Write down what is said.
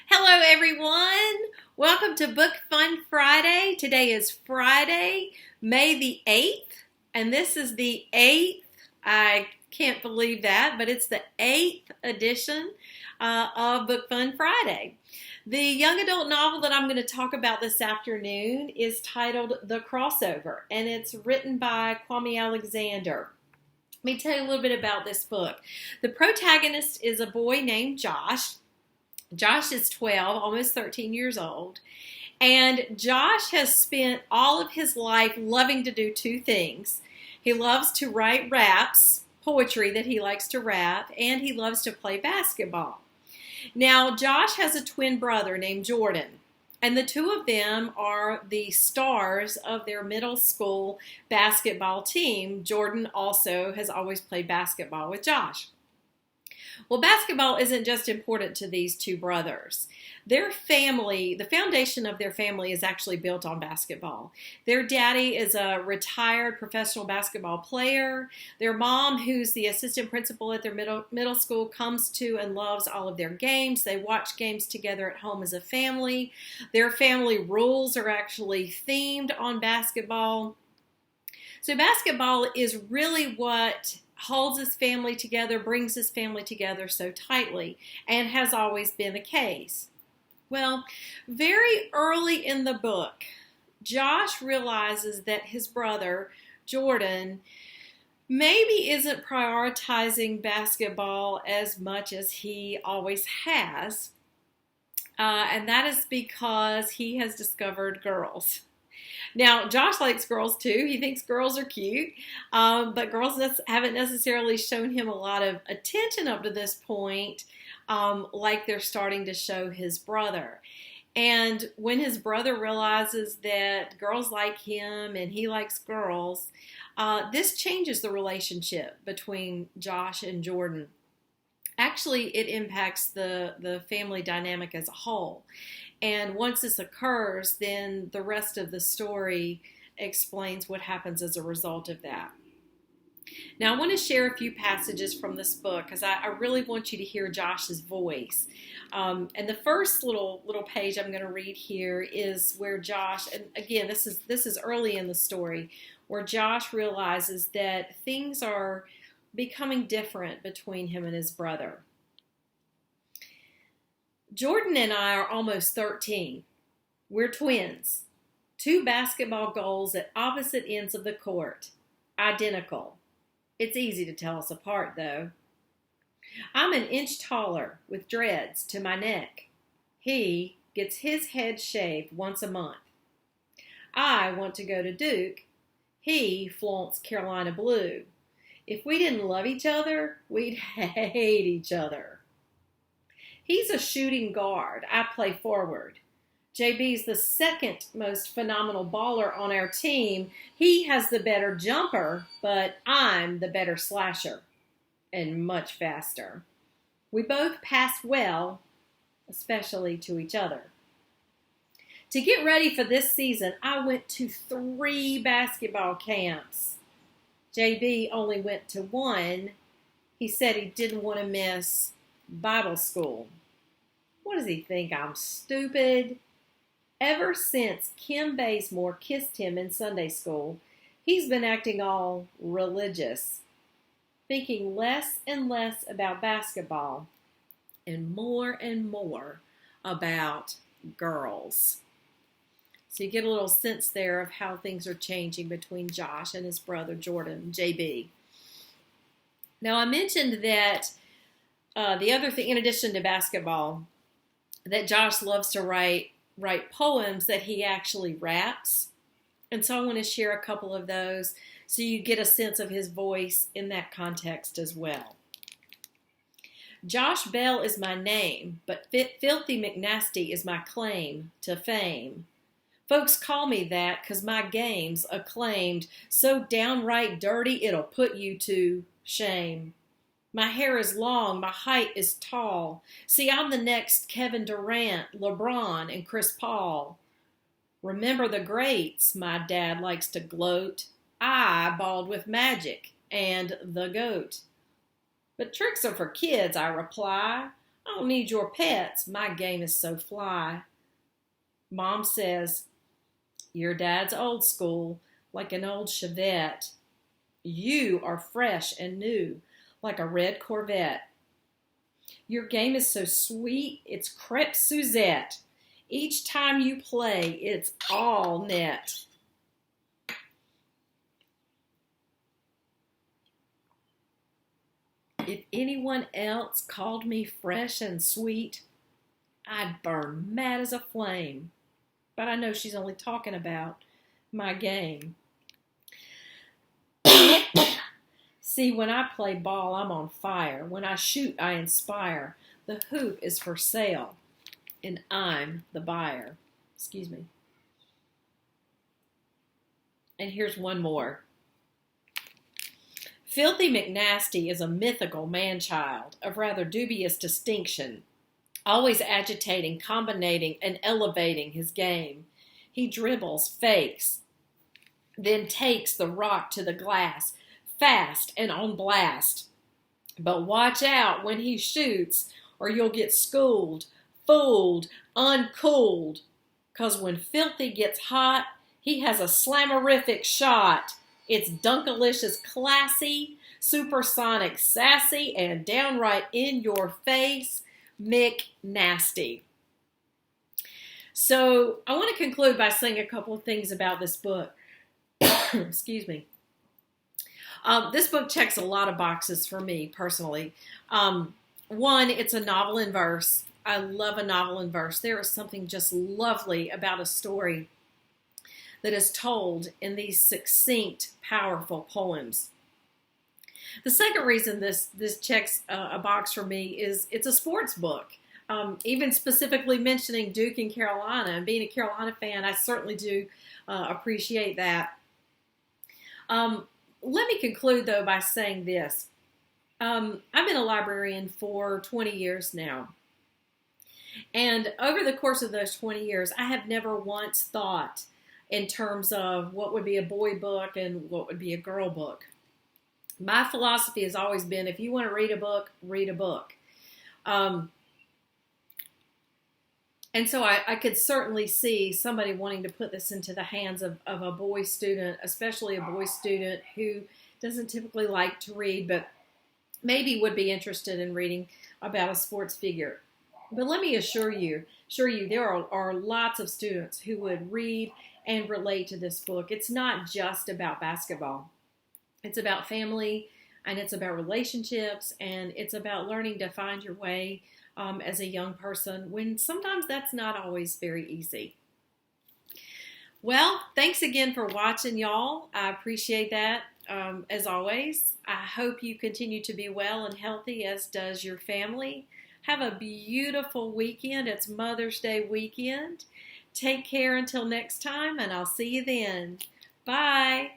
Hello, everyone. Welcome to Book Fun Friday. Today is Friday, May the 8th, and this is the 8th. I can't believe that, but it's the 8th edition of Book Fun Friday. The young adult novel that I'm going to talk about this afternoon is titled The Crossover, and it's written by Kwame Alexander. Let me tell you a little bit about this book. The protagonist is a boy named Josh. Josh is 12, almost 13 years old, and Josh has spent all of his life loving to do two things. He loves to write raps, poetry that he likes to rap, and he loves to play basketball. Now, Josh has a twin brother named Jordan, and the two of them are the stars of their middle school basketball team. Jordan also has always played basketball with Josh. Well, basketball isn't just important to these two brothers. Their family, the foundation of their family is actually built on basketball. Their daddy is a retired professional basketball player. Their mom, who's the assistant principal at their middle school, comes to and loves all of their games. They watch games together at home as a family. Their family rules are actually themed on basketball. So basketball is really what holds his family together, brings his family together so tightly, and has always been the case. Well, very early in the book, Josh realizes that his brother, Jordan, maybe isn't prioritizing basketball as much as he always has, and that is because he has discovered girls. Now, Josh likes girls too. He thinks girls are cute, but girls haven't necessarily shown him a lot of attention up to this point, like they're starting to show his brother. And when his brother realizes that girls like him and he likes girls, this changes the relationship between Josh and Jordan. Actually, it impacts the family dynamic as a whole. And once this occurs, then the rest of the story explains what happens as a result of that. Now, I want to share a few passages from this book because I really want you to hear Josh's voice. And the first little page I'm going to read here is where Josh, and again, this is early in the story, where Josh realizes that things are becoming different between him and his brother. Jordan and I are almost 13. We're twins. Two basketball goals at opposite ends of the court. Identical. It's easy to tell us apart, though. I'm an inch taller with dreads to my neck. He gets his head shaved once a month. I want to go to Duke. He flaunts Carolina blue. If we didn't love each other, we'd hate each other. He's a shooting guard. I play forward. JB's the second most phenomenal baller on our team. He has the better jumper, but I'm the better slasher and much faster. We both pass well, especially to each other. To get ready for this season, I went to 3 basketball camps. JB only went to 1. He said he didn't want to miss Bible school. What does he think? I'm stupid? Ever since Kim Bazemore kissed him in Sunday school, he's been acting all religious, thinking less and less about basketball and more about girls. So you get a little sense there of how things are changing between Josh and his brother Jordan, JB. Now I mentioned that the other thing, in addition to basketball, that Josh loves to write poems that he actually raps. And so I want to share a couple of those so you get a sense of his voice in that context as well. Josh Bell is my name, but Filthy McNasty is my claim to fame. Folks call me that 'cause my game's acclaimed, so downright dirty it'll put you to shame. My hair is long, my height is tall. See, I'm the next Kevin Durant, LeBron, and Chris Paul. Remember the greats, my dad likes to gloat. I balled with Magic and the GOAT. But tricks are for kids, I reply. I don't need your pets. My game is so fly. Mom says, your dad's old school, like an old Chevette. You are fresh and new, like a red Corvette. Your game is so sweet, it's crepe Suzette. Each time you play, it's all net. If anyone else called me fresh and sweet, I'd burn mad as a flame. But I know she's only talking about my game. See, when I play ball, I'm on fire. When I shoot, I inspire. The hoop is for sale, and I'm the buyer. Excuse me. And here's one more. Filthy McNasty is a mythical man-child of rather dubious distinction, always agitating, combinating, and elevating his game. He dribbles, fakes, then takes the rock to the glass, fast and on blast. But watch out when he shoots, or you'll get schooled, fooled, uncooled. 'Cause when Filthy gets hot, he has a slammerific shot. It's dunkalicious classy, supersonic sassy, and downright in your face McNasty. So I want to conclude by saying a couple of things about this book. Excuse me. This book checks a lot of boxes for me personally. One, it's a novel in verse. I love a novel in verse. There is something just lovely about a story that is told in these succinct, powerful poems. The second reason this checks a box for me is it's a sports book. Even specifically mentioning Duke and Carolina, and being a Carolina fan, I certainly do appreciate that. Let me conclude, though, by saying this. I've been a librarian for 20 years now. And over the course of those 20 years, I have never once thought in terms of what would be a boy book and what would be a girl book. My philosophy has always been, if you want to read a book, read a book. And so I could certainly see somebody wanting to put this into the hands of a boy student, especially a boy student who doesn't typically like to read, but maybe would be interested in reading about a sports figure. But let me assure you, there are lots of students who would read and relate to this book. It's not just about basketball. It's about family, and it's about relationships, and it's about learning to find your way as a young person, when sometimes that's not always very easy. Well, thanks again for watching, y'all. I appreciate that, as always. I hope you continue to be well and healthy, as does your family. Have a beautiful weekend. It's Mother's Day weekend. Take care until next time, and I'll see you then. Bye.